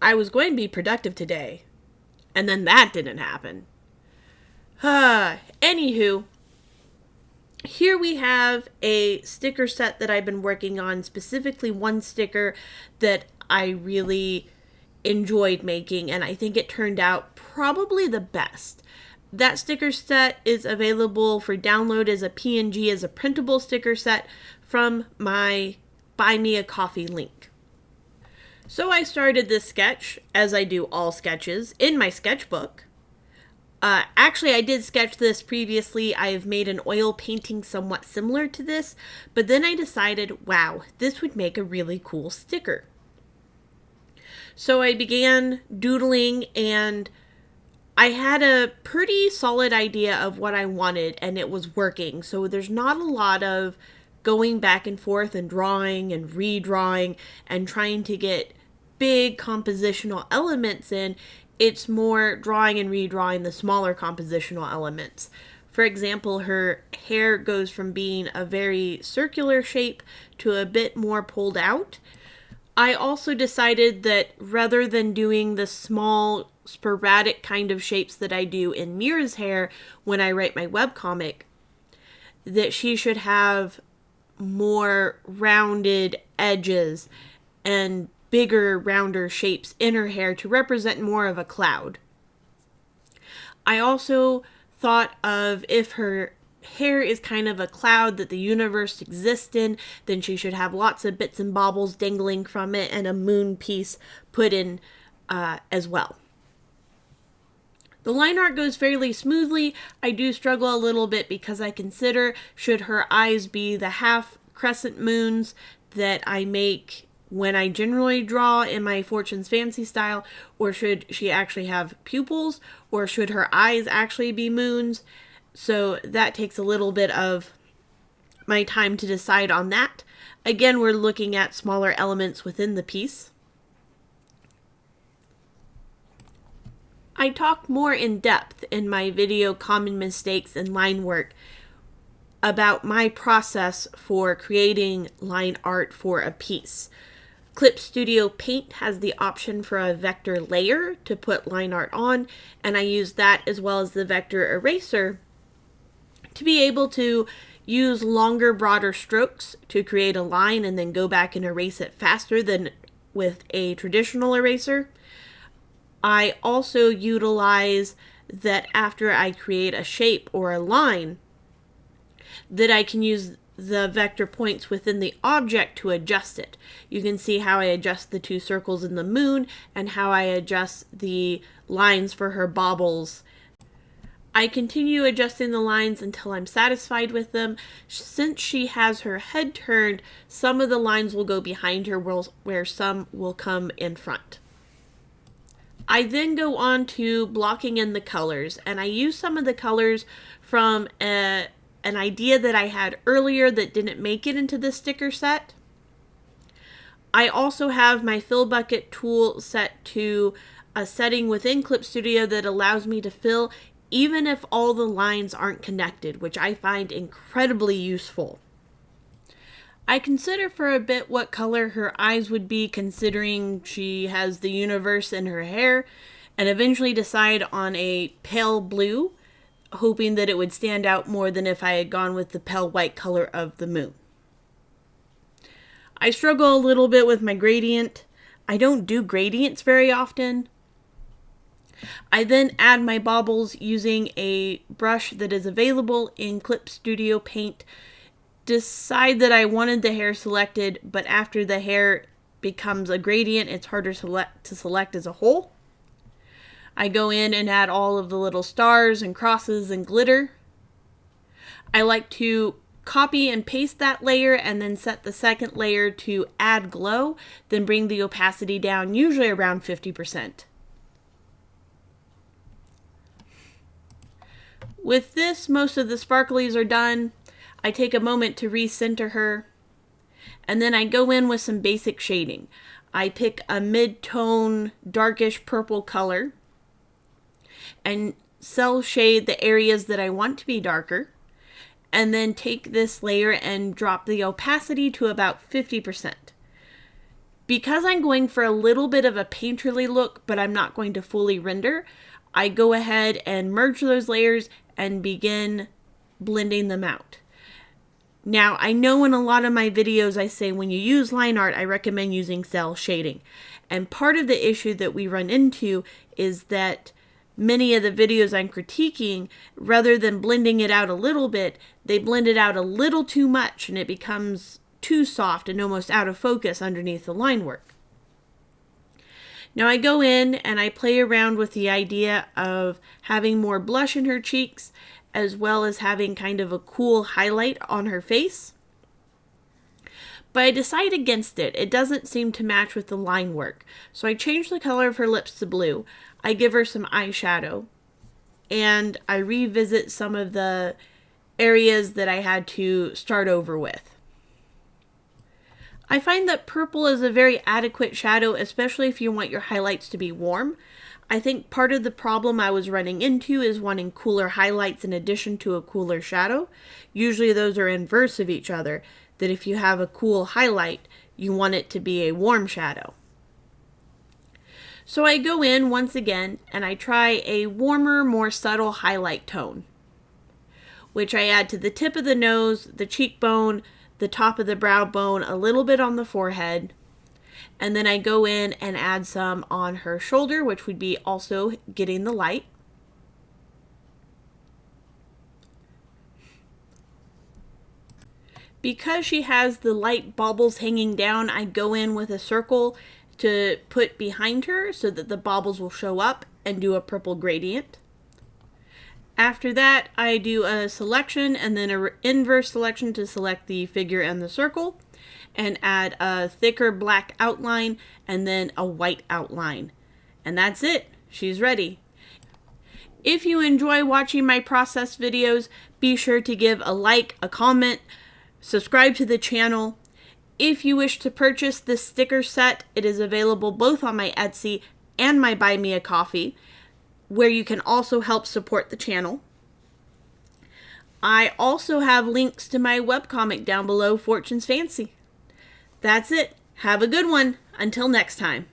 I was going to be productive today. And then that didn't happen. Anywho, here we have a sticker set that I've been working on, specifically one sticker that I really enjoyed making, and I think it turned out probably the best. That sticker set is available for download as a PNG, as a printable sticker set from my Buy Me a Coffee link. So I started this sketch, as I do all sketches, in my sketchbook. Actually, I did sketch this previously. I've made an oil painting somewhat similar to this, but then I decided, wow, this would make a really cool sticker. So I began doodling, and I had a pretty solid idea of what I wanted, and it was working. So there's not a lot of going back and forth and drawing and redrawing and trying to get big compositional elements in. It's more drawing and redrawing the smaller compositional elements. For example, her hair goes from being a very circular shape to a bit more pulled out. I also decided that rather than doing the small, sporadic kind of shapes that I do in Mira's hair when I write my webcomic, that she should have more rounded edges and bigger, rounder shapes in her hair to represent more of a cloud. I also thought of, if her hair is kind of a cloud that the universe exists in, then she should have lots of bits and baubles dangling from it and a moon piece put in as well. The line art goes fairly smoothly. I do struggle a little bit because I consider, should her eyes be the half crescent moons that I make when I generally draw in my Fortune's Fancy style, or should she actually have pupils, or should her eyes actually be moons? So that takes a little bit of my time to decide on that. Again, we're looking at smaller elements within the piece. I talk more in depth in my video Common Mistakes and Line Work about my process for creating line art for a piece. Clip Studio Paint has the option for a vector layer to put line art on, and I use that as well as the vector eraser to be able to use longer, broader strokes to create a line and then go back and erase it faster than with a traditional eraser. I also utilize that after I create a shape or a line, that I can use the vector points within the object to adjust it. You can see how I adjust the two circles in the moon and how I adjust the lines for her baubles. I continue adjusting the lines until I'm satisfied with them. Since she has her head turned, some of the lines will go behind her where some will come in front. I then go on to blocking in the colors, and I use some of the colors from an idea that I had earlier that didn't make it into the sticker set. I also have my fill bucket tool set to a setting within Clip Studio that allows me to fill even if all the lines aren't connected, which I find incredibly useful. I consider for a bit what color her eyes would be, considering she has the universe in her hair, and eventually decide on a pale blue, hoping that it would stand out more than if I had gone with the pale white color of the moon. I struggle a little bit with my gradient. I don't do gradients very often. I then add my baubles using a brush that is available in Clip Studio Paint. Decide that I wanted the hair selected, but after the hair becomes a gradient, it's harder to select as a whole. I go in and add all of the little stars and crosses and glitter. I like to copy and paste that layer and then set the second layer to add glow, then bring the opacity down, usually around 50%. With this, most of the sparklies are done. I take a moment to recenter her, and then I go in with some basic shading. I pick a mid-tone, darkish purple color, and cell shade the areas that I want to be darker, and then take this layer and drop the opacity to about 50%. Because I'm going for a little bit of a painterly look, but I'm not going to fully render, I go ahead and merge those layers and begin blending them out. Now, I know in a lot of my videos I say when you use line art, I recommend using cell shading. And part of the issue that we run into is that many of the videos I'm critiquing, rather than blending it out a little bit, they blend it out a little too much and it becomes too soft and almost out of focus underneath the line work. Now I go in and I play around with the idea of having more blush in her cheeks, as well as having kind of a cool highlight on her face. But I decide against it. It doesn't seem to match with the line work. So I change the color of her lips to blue. I give her some eyeshadow. And I revisit some of the areas that I had to start over with. I find that purple is a very adequate shadow, especially if you want your highlights to be warm. I think part of the problem I was running into is wanting cooler highlights in addition to a cooler shadow. Usually those are inverse of each other, that if you have a cool highlight, you want it to be a warm shadow. So I go in once again and I try a warmer, more subtle highlight tone, which I add to the tip of the nose, the cheekbone, the top of the brow bone, a little bit on the forehead. And then I go in and add some on her shoulder, which would be also getting the light. Because she has the light baubles hanging down, I go in with a circle to put behind her so that the baubles will show up and do a purple gradient. After that, I do a selection and then an inverse selection to select the figure and the circle, and add a thicker black outline and then a white outline. And that's it. She's ready. If you enjoy watching my process videos, be sure to give a like, a comment, subscribe to the channel. If you wish to purchase this sticker set, it is available both on my Etsy and my Buy Me a Coffee, where you can also help support the channel. I also have links to my webcomic down below, Fortune's Fancy. That's it. Have a good one. Until next time.